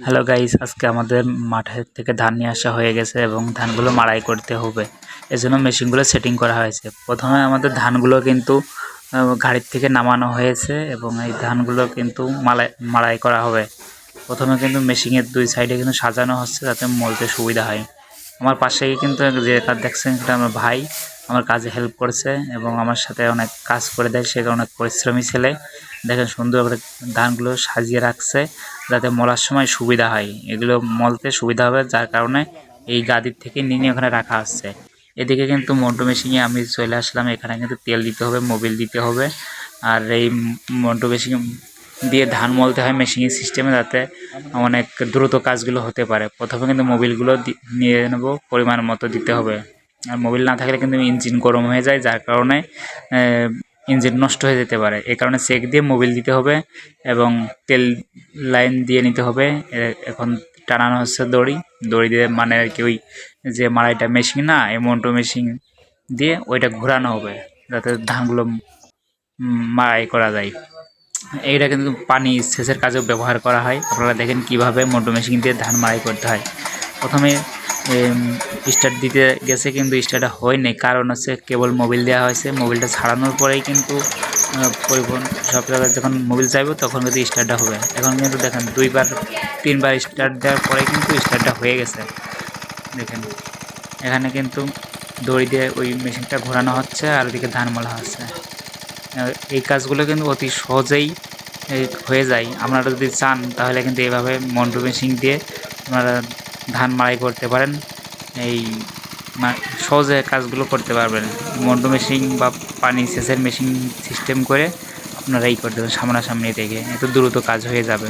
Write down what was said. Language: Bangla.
হ্যালো গাইস, আজকে আমাদের মাঠের থেকে ধান নিয়ে আসা হয়ে গেছে এবং ধানগুলো মাড়াই করতে হবে। এজন্য মেশিনগুলো সেটিং করা হয়েছে। প্রথমে আমাদের ধানগুলো কিন্তু গাড়ির থেকে নামানো হয়েছে এবং এই ধানগুলো কিন্তু মাড়াই করা হবে। প্রথমে কিন্তু মেশিনের দুই সাইডে কিন্তু সাজানো হচ্ছে যাতে মলতে সুবিধা হয়। আমার পাশেই কিন্তু যে কাজ দেখছেন সেটা আমার ভাই আমার কাজে হেল্প করছে এবং আমার সাথে অনেক কাজ করে দেয়। সে অনেক পরিশ্রমী ছেলে। দেখেন সুন্দর করে ধানগুলো সাজিয়ে রাখছে যাতে মলার সময় সুবিধা হয়, এগুলো মলতে সুবিধা হবে, যার কারণে এই গাদির থেকে নিয়ে ওখানে রাখা হচ্ছে। এদিকে কিন্তু মন্টু মেশিনে আমি চলে আসলাম। এখানে কিন্তু তেল দিতে হবে, মোবিল দিতে হবে। আর এই মন্টু মেশিন দিয়ে ধান মলতে হয় মেশিনের সিস্টেমে, যাতে অনেক দ্রুত কাজগুলো হতে পারে। প্রথমে কিন্তু মোবিলগুলো নিয়ে নেব, পরিমাণ মতো দিতে হবে। আর মোবিল না থাকলে কিন্তু ইঞ্জিন গরম হয়ে যায়, যার কারণে ইঞ্জিন নষ্ট হয়ে যেতে পারে। এই কারণে চেক দিয়ে মোবিল দিতে হবে এবং তেল লাইন দিয়ে নিতে হবে। এখন টানানো হচ্ছে দড়ি দিয়ে, মানে আর কি ওই যে মাড়াইটা মেশিন না, এই মন্টু মেশিন দিয়ে ওইটা ঘোরানো হবে যাতে ধানগুলো মাড়াই করা যায়। এইটা কিন্তু পানি সেচের কাজেও ব্যবহার করা হয়। আপনারা দেখেন কিভাবে মন্টু মেশিন দিয়ে ধান মাড়াই করতে হয়। প্রথমে স্টার্ট দিতে গেছে কিন্তু স্টার্টটা হয়নি, কারণ হচ্ছে কেবল মোবিল দেওয়া হয়েছে। মোবিলটা ছাড়ানোর পরেই কিন্তু পরিবহন সব জায়গায় যখন মোবিল চাইবো তখন কিন্তু স্টার্টটা হবে। এখন কিন্তু দেখেন 2-3বার স্টার্ট দেওয়ার পরে কিন্তু স্টার্টটা হয়ে গেছে। দেখেন এখানে কিন্তু দড়ি দিয়ে ওই মেশিনটা ঘোরানো হচ্ছে আর ওদিকে ধান মালা হচ্ছে। এই কাজগুলো কিন্তু অতি সহজেই হয়ে যায়। আপনারা যদি চান তাহলে কিন্তু এইভাবে মন্টু মেশিন দিয়ে আপনারা ধান মাড়াই করতে পারেন। এই সহজে কাজগুলো করতে পারবেন। মন্টু মেশিন বা পানি সেচের মেশিন সিস্টেম করে আপনারা এই করতে পারেন, সামনাসামনি থেকে এত দ্রুত কাজ হয়ে যাবে।